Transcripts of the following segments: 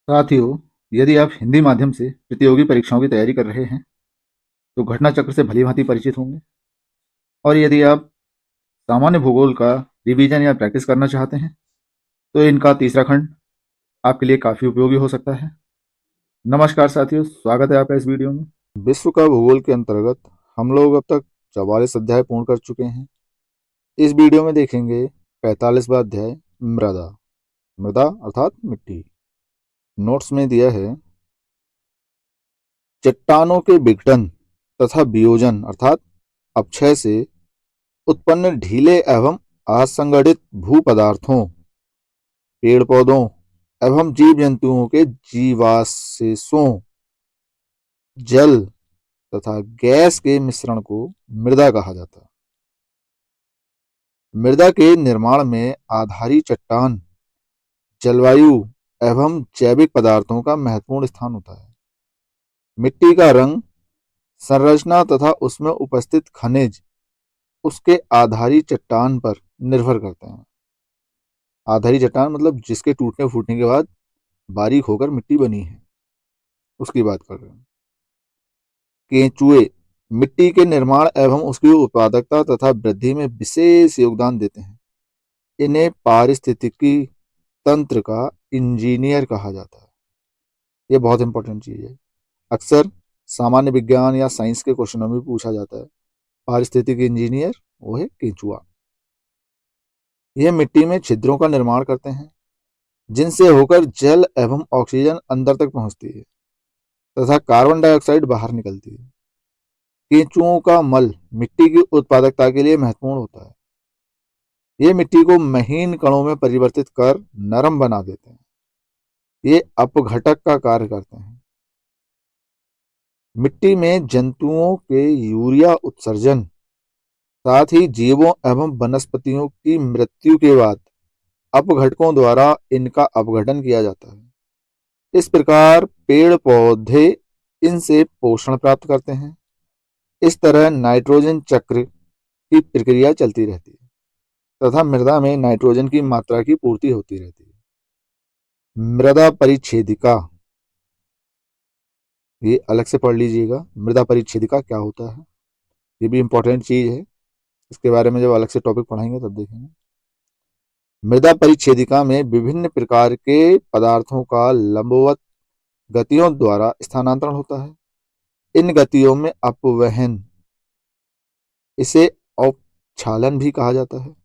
साथियों, यदि आप हिंदी माध्यम से प्रतियोगी परीक्षाओं की तैयारी कर रहे हैं, तो घटना चक्र से भली-भांति परिचित होंगे। और यदि आप सामान्य भूगोल का रिवीजन या प्रैक्टिस करना चाहते हैं, तो इनका तीसरा खंड आपके लिए काफ़ी उपयोगी हो सकता है। नमस्कार साथियों, स्वागत है आपका इस वीडियो में। विश्व का भूगोल के अंतर्गत हम लोग अब तक 44 अध्याय पूर्ण कर चुके हैं। इस वीडियो में देखेंगे 45वां अध्याय मृदा। मृदा अर्थात मिट्टी। नोट्स में दिया है, चट्टानों के विघटन तथा वियोजन अर्थात अपक्षय से उत्पन्न ढीले एवं असंगठित भू पदार्थों, पेड़ पौधों एवं जीव जंतुओं के जीवावशेषों, जल तथा गैस के मिश्रण को मृदा कहा जाता है। मृदा के निर्माण में आधारी चट्टान, जलवायु एवं जैविक पदार्थों का महत्वपूर्ण स्थान होता है। मिट्टी का रंग, संरचना तथा उसमें उपस्थित खनिज उसके आधारी चट्टान पर निर्भर करते हैं। आधारी चट्टान मतलब जिसके टूटने फूटने के बाद बारीक होकर मिट्टी बनी है, उसकी बात कर रहे हैं। केंचुए मिट्टी के निर्माण एवं उसकी उत्पादकता तथा वृद्धि में विशेष योगदान देते हैं। इन्हें पारिस्थितिकी तंत्र का इंजीनियर कहा जाता है। ये बहुत इंपॉर्टेंट चीज है। अक्सर सामान्य विज्ञान या साइंस के क्वेश्चनों में पूछा जाता है। पारिस्थितिकी इंजीनियर वो है केंचुआ। यह मिट्टी में छिद्रों का निर्माण करते हैं, जिनसे होकर जल एवं ऑक्सीजन अंदर तक पहुंचती है तथा कार्बन डाइऑक्साइड बाहर निकलती है। केंचुओं का मल मिट्टी की उत्पादकता के लिए महत्वपूर्ण होता है। ये मिट्टी को महीन कणों में परिवर्तित कर नरम बना देते हैं। ये अपघटक का कार्य करते हैं। मिट्टी में जंतुओं के यूरिया उत्सर्जन, साथ ही जीवों एवं वनस्पतियों की मृत्यु के बाद अपघटकों द्वारा इनका अपघटन किया जाता है। इस प्रकार पेड़ पौधे इनसे पोषण प्राप्त करते हैं। इस तरह नाइट्रोजन चक्र की प्रक्रिया चलती रहती है तथा मृदा में नाइट्रोजन की मात्रा की पूर्ति होती रहती है। मृदा परिच्छेदिका, ये अलग से पढ़ लीजिएगा। मृदा परिच्छेदिका क्या होता है, ये भी इंपॉर्टेंट चीज है। इसके बारे में जब अलग से टॉपिक पढ़ाएंगे तब देखेंगे। मृदा परिच्छेदिका में विभिन्न प्रकार के पदार्थों का लंबवत गतियों द्वारा स्थानांतरण होता है। इन गतियों में अपवहन, इसे औपक्षालन भी कहा जाता है।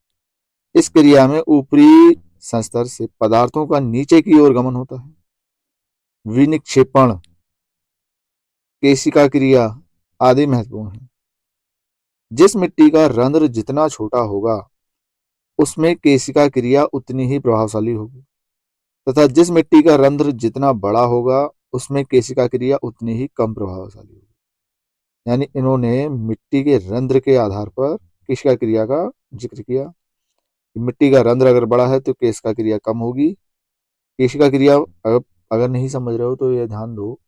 इस क्रिया में ऊपरी संस्तर से पदार्थों का नीचे की ओर गमन होता है। विनिक्षेपण, केशिका क्रिया आदि महत्वपूर्ण है। जिस मिट्टी का रंध्र जितना छोटा होगा, उसमें केशिका क्रिया उतनी ही प्रभावशाली होगी तथा जिस मिट्टी का रंध्र जितना बड़ा होगा, उसमें केशिका क्रिया उतनी ही कम प्रभावशाली होगी। यानी इन्होंने मिट्टी के रंध्र के आधार पर केशिका क्रिया का जिक्र किया। मिट्टी का रंध्र अगर बड़ा है तो केशिका क्रिया कम होगी। केशिका क्रिया अगर नहीं समझ रहे हो तो ये ध्यान दो,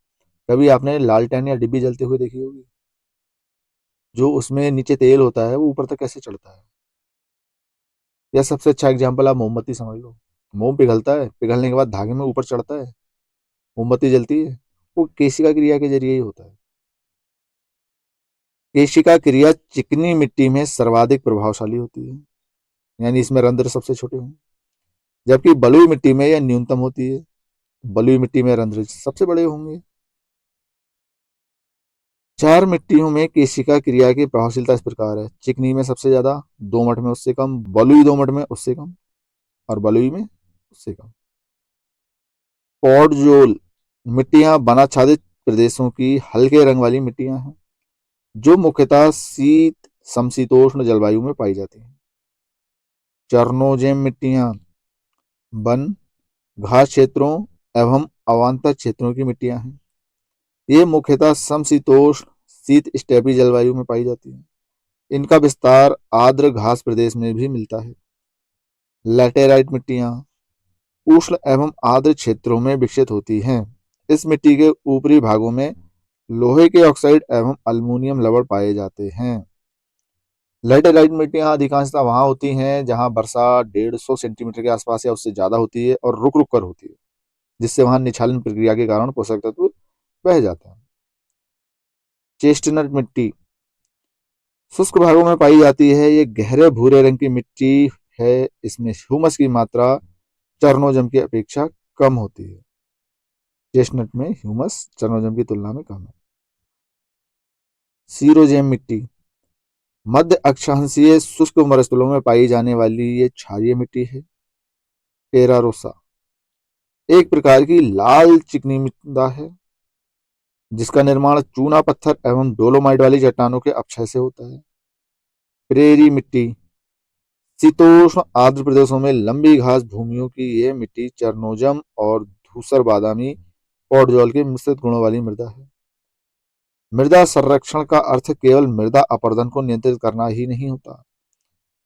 कभी आपने लालटेन या डिब्बी जलते हुए देखी होगी? जो उसमें नीचे तेल होता है वो ऊपर तक कैसे चढ़ता है? या सबसे अच्छा एग्जाम्पल आप मोमबत्ती समझ लो। मोम पिघलता है, पिघलने के बाद धागे में ऊपर चढ़ता है, मोमबत्ती जलती है। वो केशिका क्रिया के जरिए ही होता है। केशिका क्रिया चिकनी मिट्टी में सर्वाधिक प्रभावशाली होती है, यानी इसमें रंध्र सबसे छोटे होंगे। जबकि बलुई मिट्टी में यह न्यूनतम होती है। बलुई मिट्टी में रंध्र सबसे बड़े होंगे। चार मिट्टियों में केशिका क्रिया की प्रभावशीलता इस प्रकार है। चिकनी में सबसे ज्यादा, दोमट में उससे कम, बलुई दोमट में उससे कम और बलुई में उससे कम। पॉडजोल मिट्टियां वनाच्छादित प्रदेशों की हल्के रंग वाली मिट्टियां हैं, जो मुख्यतः शीत समशीतोष्ण जलवायु में पाई जाती हैं। चरनोजेम मिट्टियां वन, घास क्षेत्रों एवं अवांतर क्षेत्रों की मिट्टियां हैं। ये मुख्यतः समशीतोष्ण शीत स्टेपी जलवायु में पाई जाती हैं। इनका विस्तार आर्द्र घास प्रदेश में भी मिलता है। लैटेराइट मिट्टियां उष्ण एवं आर्द्र क्षेत्रों में विकसित होती हैं। इस मिट्टी के ऊपरी भागों में लोहे के ऑक्साइड एवं अल्मीनियम लवण पाए जाते हैं। लैटेराइट मिट्टियां अधिकांशतः वहां होती हैं जहां वर्षा 150 सेंटीमीटर के आसपास या उससे ज्यादा होती है और रुक रुक कर होती है। जिससे वहां निछालन प्रक्रिया के कारण पोषक तत्व बह जाते हैं। चेस्टनट मिट्टी शुष्क भागों में पाई जाती है। ये गहरे भूरे रंग की मिट्टी है। इसमें ह्यूमस की मात्रा चरनोजम की अपेक्षा कम होती है। चेस्टनट में ह्यूमस चरनोजम की तुलना में कम है। सीरोजेम मिट्टी मध्य अक्षांशीय शुष्क मरुस्थलों में पाई जाने वाली ये क्षारीय मिट्टी है। टेरारोसा एक प्रकार की लाल चिकनी मृदा है जिसका निर्माण चूना पत्थर एवं डोलोमाइट वाली चट्टानों के अपक्षय से होता है। प्रेरी मिट्टी शीतोष्ण आर्द्र प्रदेशों में लंबी घास भूमियों की ये मिट्टी चरनोजम और धूसर बादामी पौडजॉल के मिश्रित गुणों वाली मृदा है। मृदा संरक्षण का अर्थ केवल मृदा अपरदन को नियंत्रित करना ही नहीं होता,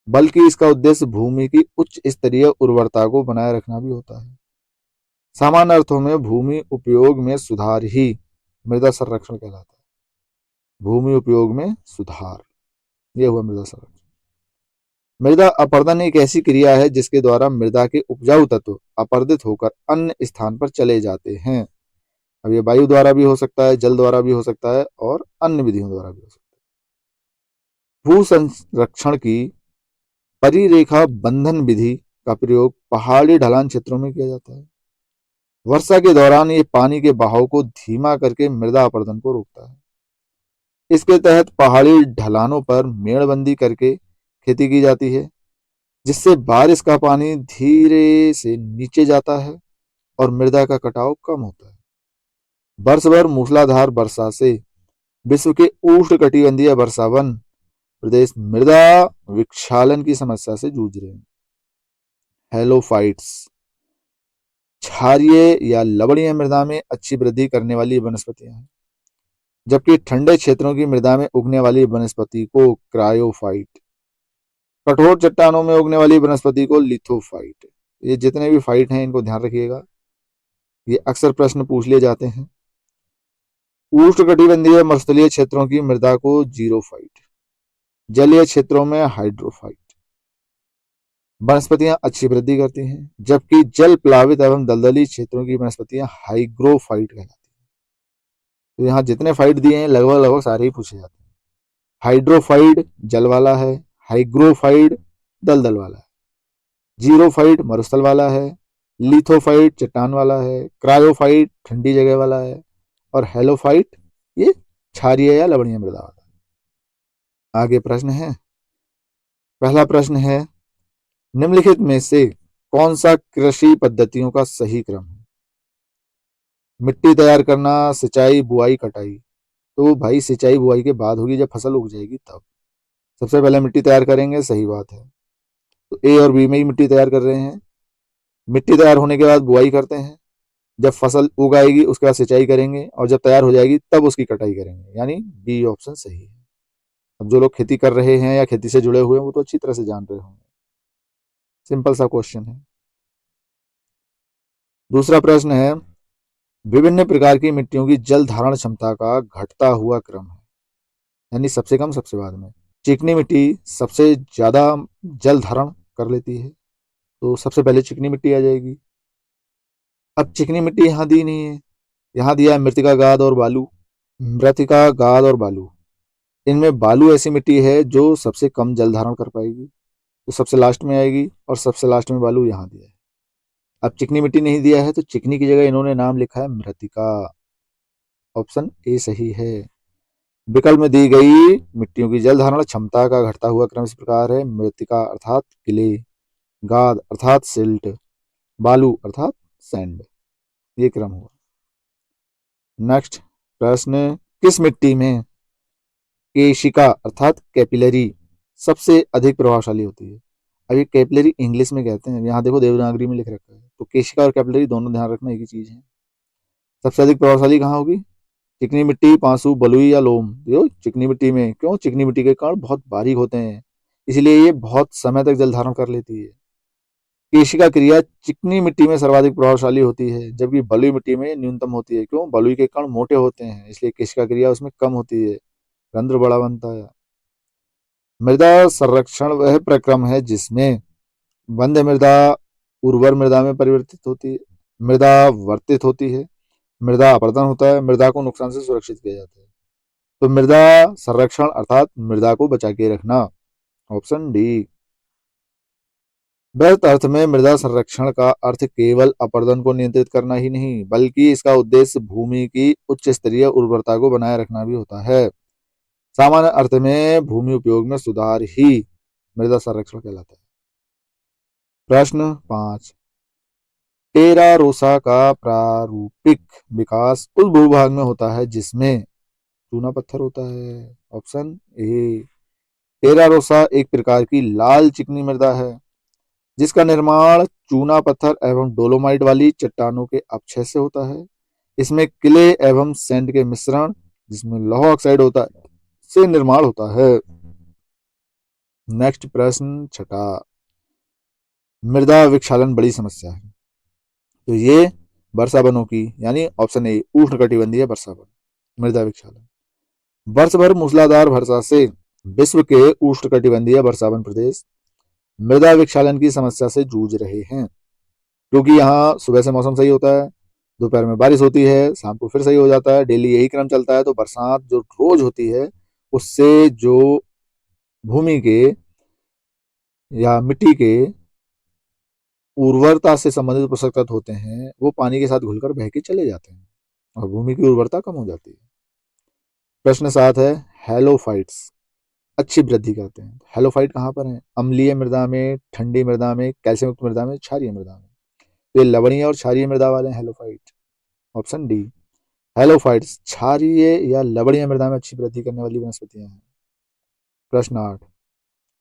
बल्कि इसका उद्देश्य भूमि की उच्च स्तरीय उर्वरता को बनाए रखना भी होता है। सामान्य अर्थों में भूमि उपयोग में सुधार ही मृदा संरक्षण कहलाता है। भूमि उपयोग में सुधार, यह हुआ मृदा संरक्षण। मृदा अपरदन एक ऐसी क्रिया है जिसके द्वारा मृदा के उपजाऊ तत्व अपरदित होकर अन्य स्थान पर चले जाते हैं। अब ये वायु द्वारा भी हो सकता है, जल द्वारा भी हो सकता है और अन्य विधियों द्वारा भी हो सकता है। भू संरक्षण की परिरेखा बंधन विधि का प्रयोग पहाड़ी ढलान क्षेत्रों में किया जाता है। वर्षा के दौरान ये पानी के बहाव को धीमा करके मृदा अपरदन को रोकता है। इसके तहत पहाड़ी ढलानों पर मेड़बंदी करके खेती की जाती है, जिससे बारिश का पानी धीरे से नीचे जाता है और मृदा का कटाव कम होता है। वर्ष भर मूसलाधार वर्षा से विश्व के उष्णकटिबंधीय वर्षावन प्रदेश मृदा विक्षालन की समस्या से जूझ रहे हैं। हेलोफाइट्स क्षारीय या लवणीय मृदा में अच्छी वृद्धि करने वाली वनस्पतियां हैं, जबकि ठंडे क्षेत्रों की मृदा में उगने वाली वनस्पति को क्रायोफाइट, कठोर चट्टानों में उगने वाली वनस्पति को लिथोफाइट। ये जितने भी फाइट हैं इनको ध्यान रखिएगा, ये अक्सर प्रश्न पूछ लिए जाते हैं। उष्णकटिबंधीय मरुस्थलीय क्षेत्रों की मृदा को जीरोफाइट, जलीय क्षेत्रों में हाइड्रोफाइट वनस्पतियां अच्छी वृद्धि करती हैं, जबकि जल प्लावित एवं दलदली क्षेत्रों की वनस्पतियां हाइग्रोफाइट कहलाती हैं। तो यहाँ जितने फाइट दिए हैं लगभग लगभग सारे ही पूछे जाते हैं। हाइड्रोफाइट जल वाला है, हाइग्रोफाइट दलदल वाला है, जीरोफाइट मरुस्थल वाला है, लिथोफाइट चट्टान वाला है, क्रायोफाइट ठंडी जगह वाला है और हेलोफाइट ये क्षारीय या लवणीय मृदा वाला है। आगे प्रश्न है। पहला प्रश्न है, निम्नलिखित में से कौन सा कृषि पद्धतियों का सही क्रम है? मिट्टी तैयार करना, सिंचाई, बुआई, कटाई। तो भाई सिंचाई बुआई के बाद होगी, जब फसल उग जाएगी तब। सबसे पहले मिट्टी तैयार करेंगे, सही बात है। तो ए और बी में ही मिट्टी तैयार कर रहे हैं। मिट्टी तैयार होने के बाद बुआई करते हैं, जब फसल उग आएगी उसके बाद सिंचाई करेंगे और जब तैयार हो जाएगी तब उसकी कटाई करेंगे, यानी बी ऑप्शन सही है। अब जो लोग खेती कर रहे हैं या खेती से जुड़े हुए हैं वो तो अच्छी तरह से जान रहे होंगे। सिंपल सा क्वेश्चन है। दूसरा प्रश्न है, विभिन्न प्रकार की मिट्टियों की जल धारण क्षमता का घटता हुआ क्रम है, यानी सबसे कम सबसे बाद में। चिकनी मिट्टी सबसे ज्यादा जल धारण कर लेती है, तो सबसे पहले चिकनी मिट्टी आ जाएगी। अब चिकनी मिट्टी यहाँ दी नहीं है, यहाँ दिया है मृतिका, गाद और बालू। मृतिका, गाद और बालू, इनमें बालू ऐसी मिट्टी है जो सबसे कम जल धारण कर पाएगी, तो सबसे लास्ट में आएगी और सबसे लास्ट में बालू यहाँ दिया है। अब चिकनी मिट्टी नहीं दिया है तो चिकनी की जगह इन्होंने नाम लिखा है मृतिका। ऑप्शन ए सही है। विकल्प में दी गई मिट्टियों की जल धारण क्षमता का घटता हुआ क्रम इस प्रकार है: मृतिका अर्थात क्ले, गाद अर्थात सिल्ट, बालू अर्थात सैंड। ये क्रम हुआ। नेक्स्ट प्रश्न, किस मिट्टी में केशिका अर्थात कैपिलरी सबसे अधिक प्रभावशाली होती है? अब ये कैपिलरी इंग्लिश में कहते हैं, यहाँ देखो देवनागरी में लिख रखा है, तो केशिका और कैपिलरी दोनों ध्यान रखना एक ही चीज है। सबसे अधिक प्रभावशाली कहाँ होगी? चिकनी मिट्टी, पांसू, बलुई या लोम? देखो चिकनी मिट्टी में। क्यों? चिकनी मिट्टी के कण बहुत बारीक होते हैं, इसलिए ये बहुत समय तक जल धारण कर लेती है। केशिका क्रिया चिकनी मिट्टी में सर्वाधिक प्रभावशाली होती है, जबकि बलुई मिट्टी में न्यूनतम होती है। क्यों? बलुई के कण मोटे होते हैं, इसलिए केशिका क्रिया उसमें कम होती है, रंध्र बड़ा बनता है। मृदा संरक्षण वह प्रक्रम है जिसमें बंध मृदा उर्वर मृदा में परिवर्तित होती है। मृदा वर्तित होती है, मृदा अपरदन होता है, मृदा को नुकसान से सुरक्षित किया जाता है। तो मृदा संरक्षण अर्थात मृदा को बचा के रखना, ऑप्शन डी। वृहत अर्थ में मृदा संरक्षण का अर्थ केवल अपरदन को नियंत्रित करना ही नहीं, बल्कि इसका उद्देश्य भूमि की उच्च स्तरीय उर्वरता को बनाए रखना भी होता है। सामान्य अर्थ में भूमि उपयोग में सुधार ही मृदा संरक्षण कहलाता है। प्रश्न 5, टेरा रोसा का प्रारूपिक विकास उस भूभाग में होता है जिसमें चूना पत्थर होता है, ऑप्शन ए। टेरा रोसा एक प्रकार की लाल चिकनी मृदा है जिसका निर्माण चूना पत्थर एवं डोलोमाइट वाली चट्टानों के अपक्षय से होता है। इसमें क्ले एवं सैंड के मिश्रण जिसमें लौह ऑक्साइड होता है से निर्माण होता है। नेक्स्ट प्रश्न 6, मृदा विक्षालन बड़ी समस्या है। तो ये वर्षा वनों की यानी ऑप्शन ए उष्णकटिबंधीय वर्षा वन मृदा विक्षालन। वर्ष भर मूसलाधार वर्षा से विश्व के उष्णकटिबंधीय वर्षावन प्रदेश मृदा विक्षालन की समस्या से जूझ रहे हैं, क्योंकि यहाँ सुबह से मौसम सही होता है, दोपहर में बारिश होती है, शाम को फिर सही हो जाता है, डेली यही क्रम चलता है। तो बरसात जो रोज होती है उससे जो भूमि के या मिट्टी के उर्वरता से संबंधित पोषक तत्व होते हैं वो पानी के साथ घुलकर बह के चले जाते हैं और भूमि की उर्वरता कम हो जाती है। प्रश्न 7 है, हेलोफाइट्स अच्छी वृद्धि करते हैं। हेलोफाइट कहाँ पर है? अम्लीय मृदा में, ठंडी मृदा में, कैल्शियम युक्त मृदा में, क्षारीय मृदा में। तो ये लवणीय और क्षारीय मृदा वाले हैं हेलोफाइट, ऑप्शन डी। हेलोफाइट्स क्षारीय या लवणीय मृदा में अच्छी वृद्धि करने वाली वनस्पतियां हैं। प्रश्न 8,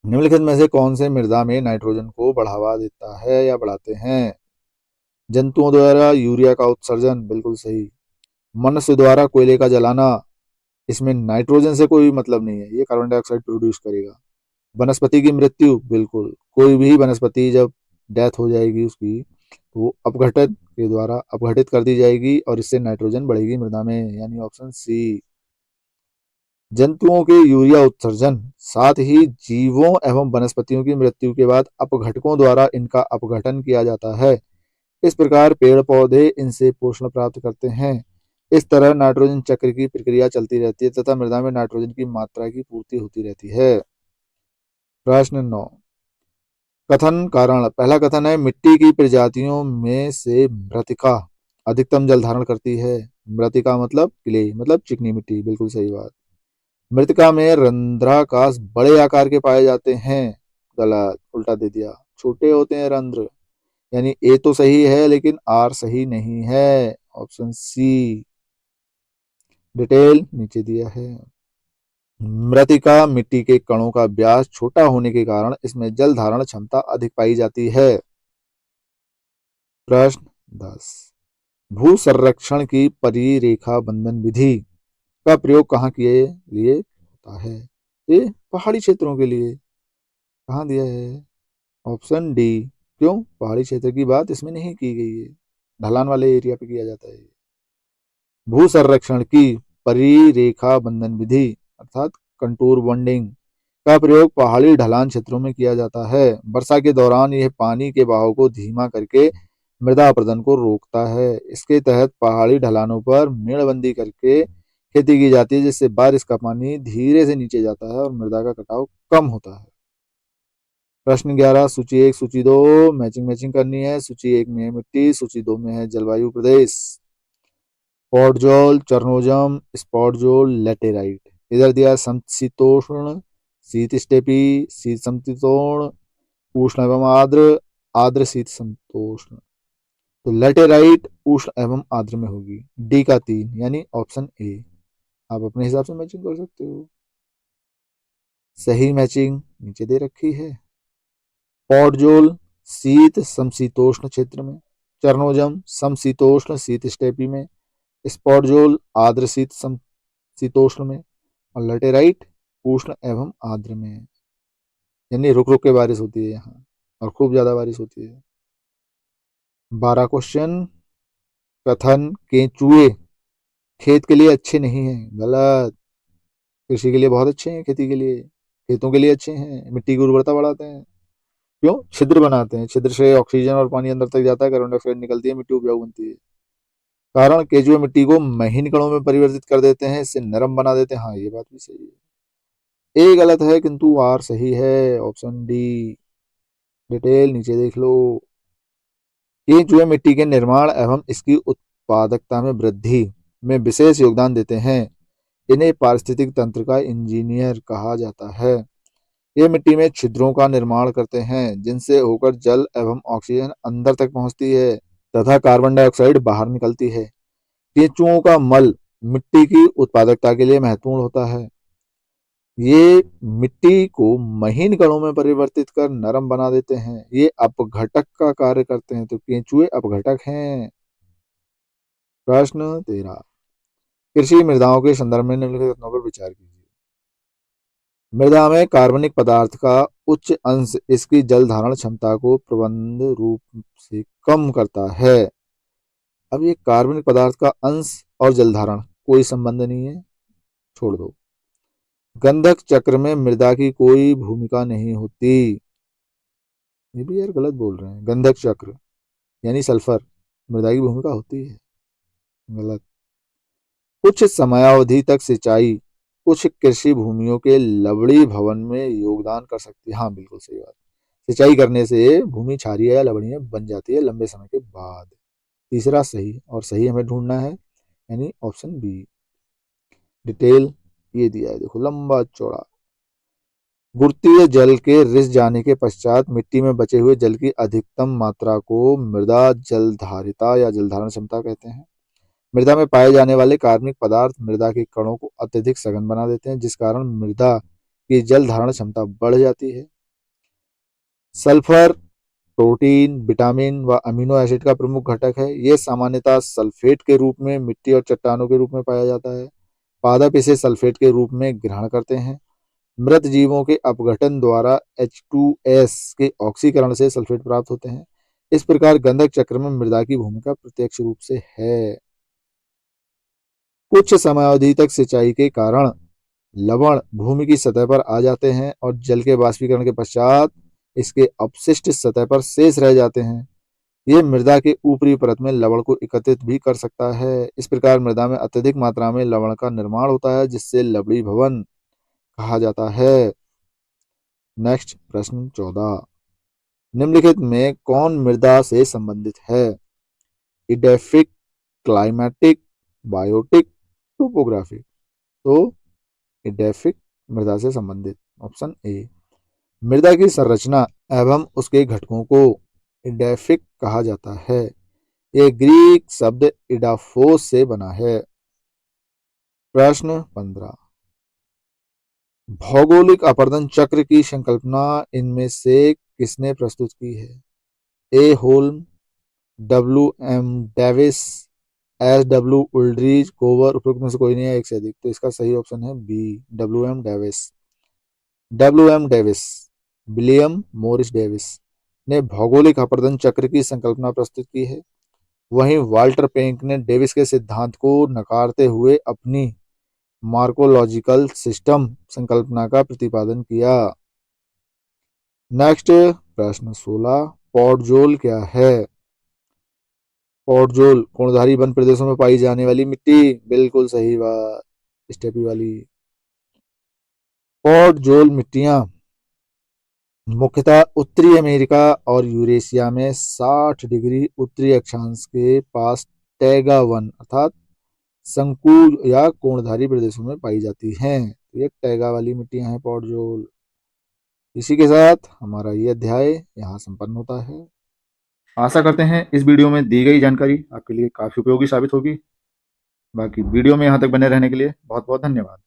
निम्नलिखित में से कौन से मृदा में नाइट्रोजन को बढ़ावा देता है या बढ़ाते हैं? जंतुओं द्वारा यूरिया का उत्सर्जन, बिल्कुल सही। मनुष्य द्वारा कोयले का जलाना, इसमें नाइट्रोजन से कोई मतलब नहीं है, ये कार्बन डाइऑक्साइड प्रोड्यूस करेगा। वनस्पति की मृत्यु, बिल्कुल कोई भी वनस्पति जब डेथ हो जाएगी उसकी तो वो अपघटित के द्वारा अपघटित कर दी जाएगी और इससे नाइट्रोजन बढ़ेगी मृदा में, यानी ऑप्शन सी। जंतुओं के यूरिया उत्सर्जन, साथ ही जीवों एवं वनस्पतियों की मृत्यु के बाद अपघटकों द्वारा इनका अपघटन किया जाता है। इस प्रकार पेड़ पौधे इनसे पोषण प्राप्त करते हैं। इस तरह नाइट्रोजन चक्र की प्रक्रिया चलती रहती है तथा मृदा में नाइट्रोजन की मात्रा की पूर्ति होती रहती है। प्रश्न 9, कथन कारण। पहला कथन है, मिट्टी की प्रजातियों में से मृत्तिका अधिकतम जल धारण करती है। मृत्तिका मतलब क्ले, मतलब चिकनी मिट्टी, बिल्कुल सही बात। मृत्तिका में रंध्राकाश बड़े आकार के पाए जाते हैं, गलत, उल्टा दे दिया, छोटे होते हैं रंध्र, यानी ए तो सही है लेकिन आर सही नहीं है, ऑप्शन सी। डिटेल नीचे दिया है। मृत्तिका मिट्टी के कणों का व्यास छोटा होने के कारण इसमें जल धारण क्षमता अधिक पाई जाती है। प्रश्न 10, भू संरक्षण की परिरेखा बंधन विधि का प्रयोग कहाँ के लिए होता है? ये पहाड़ी क्षेत्रों के लिए। कहाँ दिया है? Option D. क्यों? पहाड़ी क्षेत्र की बात इसमें नहीं की गई है, ढलान वाले एरिया पे किया जाता है। भू संरक्षण की परिरेखा बंधन विधि अर्थात कंटूर बॉन्डिंग का प्रयोग पहाड़ी ढलान क्षेत्रों में किया जाता है। वर्षा के दौरान यह पानी के बहाव को धीमा करके मृदा अपरदन को रोकता है। इसके तहत पहाड़ी ढलानों पर मेड़बंदी करके खेती की जाती है, जिससे बारिश का पानी धीरे से नीचे जाता है और मृदा का कटाव कम होता है। प्रश्न 11, सूची 1 सूची 2 मैचिंग मैचिंग करनी है। सूची 1 में है मिट्टी, सूची 2 में है जलवायु प्रदेश। स्पॉटजोल, चरनोजम, स्पॉटजोल, लेटेराइट। इधर दिया समशीतोष्ण, शीत स्टेपी, शीत समशीतोष्ण, उष्ण एवं आर्द्र, आर्द्र शीत समशीतोष्ण। तो लेटेराइट उष्ण एवं आर्द्र में होगी, डी का 3 यानी ऑप्शन ए। आप अपने हिसाब से मैचिंग कर सकते हो। सही मैचिंग नीचे दे रखी है। पॉटजोल शीत समशीतोष्ण क्षेत्र में, चरनोजम समशीतोष्ण शीत स्टेपी में, स्पॉटजोल आर्द्र शीत समशीतोष्ण में और लेटेराइट उष्ण एवं आर्द्र में, यानी रुक रुक के बारिश होती है यहाँ और खूब ज्यादा बारिश होती है। 12 क्वेश्चन, कथन केंचुए खेत के लिए अच्छे नहीं हैं, गलत। कृषि के लिए बहुत अच्छे हैं, खेती के लिए, खेतों के लिए अच्छे हैं, मिट्टी की उर्वरता बढ़ाते हैं। क्यों? छिद्र बनाते हैं, छिद्र से ऑक्सीजन और पानी अंदर तक जाता है, कार्बन डाइऑक्साइड निकलती है, मिट्टी उपजाऊ बनती है। कारण केंचुए मिट्टी को महीन कणों में परिवर्तित कर देते हैं, इससे नरम बना देते हैं। हाँ, ये बात भी सही है। ए गलत है किंतु आर सही है, ऑप्शन डी। डिटेल नीचे देख लो। केंचुए मिट्टी के निर्माण एवं इसकी उत्पादकता में वृद्धि में विशेष योगदान देते हैं। इन्हें पारिस्थितिक तंत्र का इंजीनियर कहा जाता है। ये मिट्टी में छिद्रों का निर्माण करते हैं, जिनसे होकर जल एवं ऑक्सीजन अंदर तक पहुंचती है तथा कार्बन डाइऑक्साइड बाहर निकलती है। केंचुओं का मल मिट्टी की उत्पादकता के लिए महत्वपूर्ण होता है। ये मिट्टी को महीन कणों में परिवर्तित कर नरम बना देते हैं। ये अपघटक का कार्य करते हैं, तो केंचुए अपघटक हैं। प्रश्न 13। कृषि मृदाओं के संदर्भ में निम्नलिखित कथनों पर विचार कीजिए। मृदा में कार्बनिक पदार्थ का उच्च अंश इसकी जल धारण क्षमता को प्रबंध रूप से कम करता है। अब ये कार्बनिक पदार्थ का अंश और जल धारण कोई संबंध नहीं है, छोड़ दो। गंधक चक्र में मृदा की कोई भूमिका नहीं होती। ये भी यार गलत बोल रहे हैं। गंधक चक्र यानी सल्फर मृदा की भूमिका होती है, गलत। कुछ समयावधि तक सिंचाई कुछ कृषि भूमियों के लवणी भवन में योगदान कर सकती है। हाँ, बिल्कुल सही बात। सिंचाई करने से भूमि क्षारीय या लवणीय बन जाती है लंबे समय के बाद। तीसरा सही, और सही हमें ढूंढना है, यानी ऑप्शन बी। डिटेल ये दिया है, देखो लंबा चौड़ा। गुरुत्वीय जल के रिस जाने के पश्चात मिट्टी में बचे हुए जल की अधिकतम मात्रा को मृदा जलधारिता या जलधारण क्षमता कहते हैं। मृदा में पाए जाने वाले कार्बनिक पदार्थ मृदा के कणों को अत्यधिक सघन बना देते हैं, जिस कारण मृदा की जल धारण क्षमता बढ़ जाती है। सल्फर प्रोटीन, विटामिन व अमीनो एसिड का प्रमुख घटक है। ये सामान्यतः सल्फेट के रूप में मिट्टी और चट्टानों के रूप में पाया जाता है। पादप इसे सल्फेट के रूप में ग्रहण करते हैं। मृत जीवों के अपघटन द्वारा H2S के ऑक्सीकरण से सल्फेट प्राप्त होते हैं। इस प्रकार गंधक चक्र में मृदा की भूमिका प्रत्यक्ष रूप से है। कुछ समयावधि तक सिंचाई के कारण लवण भूमि की सतह पर आ जाते हैं और जल के बाष्पीकरण के पश्चात इसके अपशिष्ट सतह पर शेष रह जाते हैं। ये मृदा के ऊपरी परत में लवण को एकत्रित भी कर सकता है। इस प्रकार मृदा में अत्यधिक मात्रा में लवण का निर्माण होता है, जिससे लवणी भवन कहा जाता है। नेक्स्ट प्रश्न 14। निम्नलिखित में कौन मृदा से संबंधित है? Edaphic, climatic, biotic, topography. तो इडेफिक मृदा से संबंधित, ऑप्शन ए। मृदा की संरचना एवं उसके घटकों को इडेफिक कहा जाता है। ये ग्रीक शब्द इडाफोस से बना है। प्रश्न 15। भौगोलिक अपरदन चक्र की संकल्पना इनमें से किसने प्रस्तुत की है? A Holm, W.M. Davis, S.W. Wooldridge, कोवर। उपरोक्त में से कोई नहीं है, एक से अधिक। तो इसका सही ऑप्शन है B, W.M. Davis. W.M. Davis, William Morris Davis ने भौगोलिक अपरदन चक्र की संकल्पना प्रस्तुत की है। वहीं वाल्टर पेंक ने डेविस के सिद्धांत को नकारते हुए अपनी मार्कोलॉजिकल सिस्टम संकल्पना का प्रतिपादन किया। नेक्स्ट प्रश्न 16। पॉटजोल क्या है? पॉटजोल कोणधारी वन प्रदेशों में पाई जाने वाली मिट्टी, बिल्कुल सही बात, स्टेपी वाली। पॉटजोल मिट्टियां मुख्यतः उत्तरी अमेरिका और यूरेशिया में 60 डिग्री उत्तरी अक्षांश के पास टैगा वन अर्थात संकुल या कोणधारी प्रदेशों में पाई जाती हैं। ये टैगा वाली मिट्टियां हैं पॉटजोल। इसी के साथ हमारा ये अध्याय यहाँ संपन्न होता है। आशा करते हैं इस वीडियो में दी गई जानकारी आपके लिए काफ़ी उपयोगी साबित होगी। बाकी वीडियो में यहाँ तक बने रहने के लिए बहुत बहुत धन्यवाद।